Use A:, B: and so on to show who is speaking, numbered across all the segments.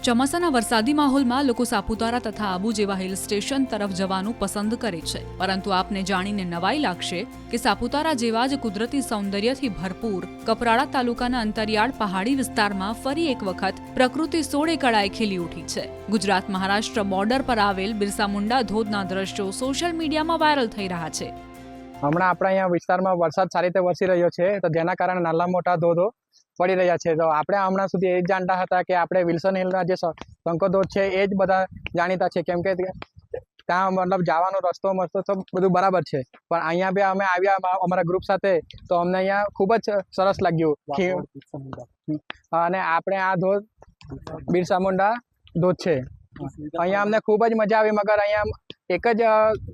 A: ચોમાસાના વરસાદી માહોલમાં લોકો સાપુતારા તથા આબુ જેવા હિલ સ્ટેશન તરફ જવાનું પસંદ કરે છે, પરંતુ આપને જાણીને નવાઈ લાગશે કે સાપુતારા જેવા જ કુદરતી સૌંદર્યથી ભરપૂર કપરાડા તાલુકાના અંતરિયાળ પહાડી વિસ્તારમાં ફરી એક વખત પ્રકૃતિ સોળે કળાએ ખીલી ઉઠી છે। ગુજરાત મહારાષ્ટ્ર બોર્ડર પર આવેલ બિરસા મુંડા ધોધના દ્રશ્યો સોશિયલ મીડિયામાં વાયરલ થઈ રહ્યા છે।
B: હમણાં આપણા અહીંયા વિસ્તારમાં વરસાદ સારી રીતે વરસી રહ્યો છે, તો જેના કારણે નાના મોટા ધોધો પડી રહ્યા છે। તો આપણે હમણાં સુધી એ જ જાણતા હતા કે આપણે વિલ્સન હિલના જે શંકર ધોધ છે એ જ બધા જાણીતા છે, કેમ કે ત્યાં મતલબ જવાનો રસ્તો મસ્તો તો બધું બરાબર છે, પણ અહીંયા બી અમે આવ્યા અમારા ગ્રુપ સાથે, તો અમને અહીંયા ખૂબ જ સરસ લાગ્યું। અને આપણે આ ધોધ બિરસા મુંડા ધોધ છે, અહીંયા અમને ખૂબ જ મજા આવી, મગર અહીંયા એક જ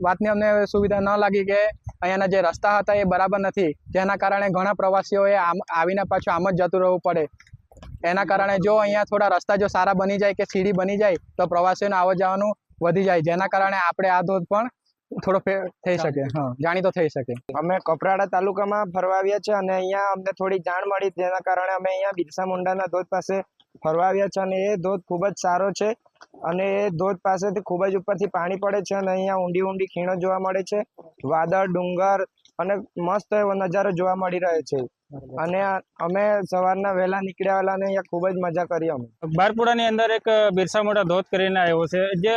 B: વાતની અમને સુવિધા ન લાગી કે અહીંયાના જે રસ્તા હતા એ બરાબર નથી, જેના કારણે ઘણા પ્રવાસીઓએ આવીને પાછું આમ જ જતું રહેવું પડે। એના કારણે જો અહીંયા થોડા રસ્તા જો સારા બની જાય કે સીડી બની જાય તો પ્રવાસીઓને આવવા જવાનું વધી જાય, જેના કારણે આપણે આ ધોધ પણ થોડો થઈ શકે, જાણીતો થઈ શકે।
C: અમે કપરાડા તાલુકામાં ફરવા આવ્યા છે અને અહીંયા અમને થોડી જાણ મળી, જેના કારણે અમે અહીંયા બિરસા મુંડાના ધોધ પાસે ફરવા આવ્યા છે અને એ ધોધ ખૂબ જ સારો છે અને એ ધોધ પાસેથી ખૂબ જ ઉપરથી પાણી પડે છે અને અહીંયા ઊંડી ઊંડી ખીણો જોવા મળે છે, વાદળ, ડુંગર અને મસ્ત એવો નજારો જોવા મળી રહ્યો છે। અને અમે સવારના વહેલા નીકળ્યા અને અહીંયા ખૂબ જ મજા કરી। અમે
D: બારપુડાની અંદર એક બિરસા મુંડા ધોધ કરીને આવ્યો છે, જે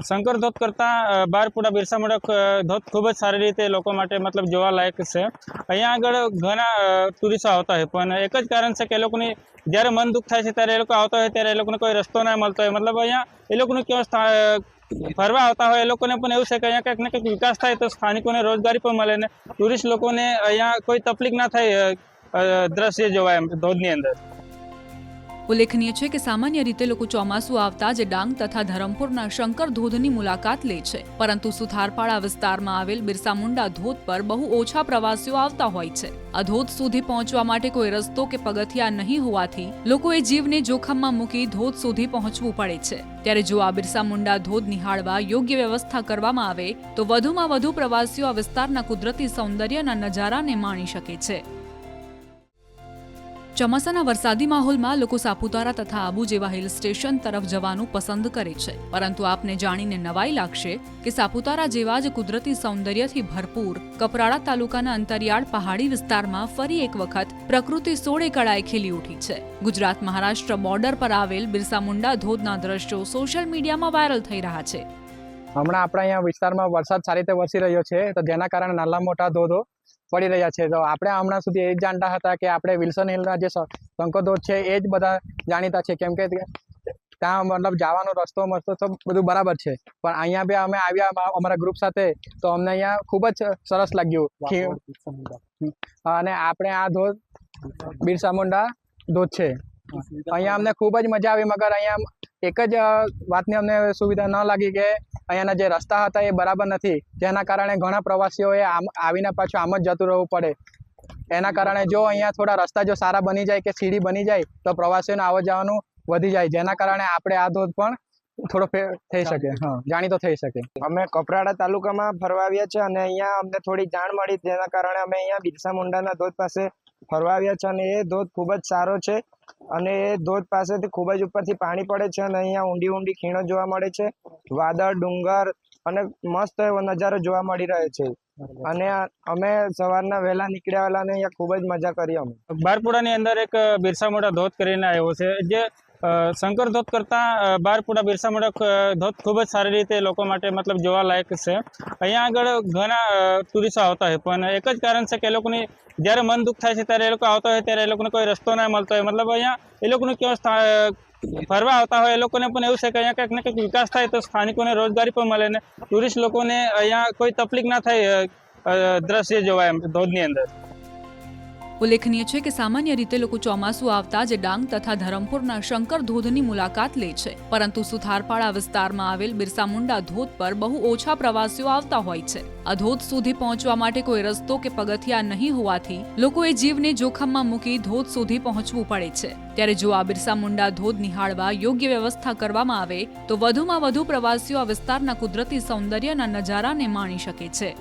D: શંકર ધોધ કરતાં બારપુડા બિરસા મુંડા ધોધ ખૂબ જ સારી રીતે લોકો માટે મતલબ જોવાલાયક છે। અહીંયા આગળ ઘણા ટુરિસ્ટો આવતા હોય, પણ એક જ કારણ છે કે એ લોકોની જ્યારે મન દુઃખ થાય છે ત્યારે એ લોકો આવતા હોય ત્યારે એ લોકોને કોઈ રસ્તો ના મળતો હોય, મતલબ અહીંયા એ લોકોનું કેવું ફરવા આવતા હોય એ લોકોને પણ એવું છે કે અહીંયા કંઈક ને કંઈક વિકાસ થાય તો સ્થાનિકોને રોજગારી પણ મળે ને ટુરિસ્ટ લોકોને અહીંયા કોઈ તકલીફ ના થાય દ્રશ્ય જોવાય એમ ધોધની અંદર।
A: ઉલ્લેખનીય છે કે સામાન્ય રીતે લોકો ચોમાસું આવતા જ ડાંગ તથા ધરમપુરના શંકર ધોધની મુલાકાત લે છે, પરંતુ સુથારપાડા વિસ્તારમાં આવેલ બિરસા મુંડા ધોધ પર બહુ ઓછા પ્રવાસીઓ આવતા હોય છે। આ ધોધ સુધી પહોંચવા માટે કોઈ રસ્તો કે પગથિયા નહીં હોવાથી લોકોએ જીવને જોખમમાં મૂકી ધોધ સુધી પહોંચવું પડે છે। ત્યારે જો આ બિરસા મુંડા ધોધ નિહાળવા યોગ્ય વ્યવસ્થા કરવામાં આવે તો વધુમાં વધુ પ્રવાસીઓ આ વિસ્તારના કુદરતી સૌંદર્યના નજારાને માણી શકે છે। ચોમાસાના વરસાદી માહોલમાં લોકો સાપુતારા તથા આબુ જેવા હિલ સ્ટેશન તરફ જવાનું પસંદ કરે છે, પરંતુ આપને જાણીને નવાઈ લાગશે કે સાપુતારા જેવા જ કુદરતી સૌંદર્યથી ભરપૂર કપરાડા તાલુકાના અંતરિયાળ પહાડી વિસ્તારમાં ફરી એક વખત પ્રકૃતિ સોળે કળાએ ખીલી ઉઠી છે। ગુજરાત મહારાષ્ટ્ર બોર્ડર પર આવેલ બિરસા મુંડા ધોધના દ્રશ્યો સોશિયલ મીડિયામાં વાયરલ થઈ રહ્યા છે।
B: હમણાં આપણા અહીંયા વિસ્તારમાં વરસાદ સારી રીતે વરસી રહ્યો છે, તો જેના કારણે નાના મોટા ધોધો પડી રહ્યા છે। તો આપણે હમણાં સુધી એ જ જાણતા હતા કે આપણે વિલ્સન હિલના જે શંકર ધોધ છે એ જ બધા જાણીતા છે, કેમ કે ત્યાં મતલબ જવાનો રસ્તો મસ્તો તો બધું બરાબર છે, પણ અહીંયા બી અમે આવ્યા અમારા ગ્રુપ સાથે, તો અમને અહીંયા ખૂબ જ સરસ લાગ્યું। અને આપણે આ ધોધ બિરસા મુંડા ધોધ છે, અહીંયા અમને ખૂબ જ મજા આવી, મગર અહીંયા એક જ વાતની અમને સુવિધા ન લાગી કે અહીંયાના જે રસ્તા હતા એ બરાબર નથી, જેના કારણે ઘણા પ્રવાસીઓએ આવીને પાછું આમ જ જતું રહેવું પડે। એના કારણે જો અહીંયા થોડા રસ્તા જો સારા બની જાય કે સીડી બની જાય તો પ્રવાસીઓને આવવા જવાનું વધી જાય, જેના કારણે આપણે આ ધોધ પણ થોડો થઈ શકે, જાણીતો થઈ શકે।
C: અમે કપરાડા તાલુકામાં ફરવા આવ્યા છે અને અહીંયા અમને થોડી જાણ મળી, જેના કારણે અમે અહીંયા બિરસા મુંડાના ધોધ પાસે ફરવા આવ્યા છે અને એ ધોધ ખૂબ જ સારો છે અને એ ધોધ પાસેથી ખૂબ જ ઉપરથી પાણી પડે છે અને અહીંયા ઊંડી ઊંડી ખીણો જોવા મળે છે, વાદળ, ડુંગર અને મસ્ત એવો નજારો જોવા મળી રહ્યો છે। અને અમે સવારના વહેલા નીકળ્યા અને અહીંયા ખૂબ જ મજા કરી। અમે
D: બારપુડાની અંદર એક બિરસા મુંડા ધોધ કરીને આવ્યો છે, જે શંકર ધોધ કરતાં બારપુડા બિરસા મુંડા ધોધ ખૂબ જ સારી રીતે લોકો માટે મતલબ જોવાલાયક છે। અહીંયા આગળ ઘણા ટુરિસ્ટો આવતા હોય, પણ એક જ કારણ છે કે એ લોકોની જ્યારે મન દુઃખ થાય છે ત્યારે એ લોકો આવતા હોય ત્યારે એ લોકોને કોઈ રસ્તો ના મળતો હોય, મતલબ અહીંયા એ લોકોનું કેવું ફરવા આવતા હોય એ લોકોને પણ એવું છે કે અહીંયા કંઈક ને કંઈક વિકાસ થાય તો સ્થાનિકોને રોજગારી પણ મળે ને ટુરિસ્ટ લોકોને અહીંયા કોઈ તકલીફ ના થાય દ્રશ્ય જોવાય એમ ધોધની અંદર।
A: ઉલ્લેખનીય છે કે સામાન્ય રીતે લોકો ચોમાસું આવતા જ ડાંગ તથા ધરમપુરના શંકર ધોધની મુલાકાત લે છે, પરંતુ સુથારપાડા વિસ્તારમાં આવેલ બિરસા મુંડા ધોધ પર બહુ ઓછા પ્રવાસીઓ આવતા હોય છે। આ ધોધ સુધી પહોંચવા માટે કોઈ રસ્તો કે પગથિયા નહીં હોવાથી લોકોએ જીવને જોખમમાં મૂકી ધોધ સુધી પહોંચવું પડે છે। ત્યારે જો આ બિરસા મુંડા ધોધ નિહાળવા યોગ્ય વ્યવસ્થા કરવામાં આવે તો વધુમાં વધુ પ્રવાસીઓ આ વિસ્તારના કુદરતી સૌંદર્યના નજારાને માણી શકે છે।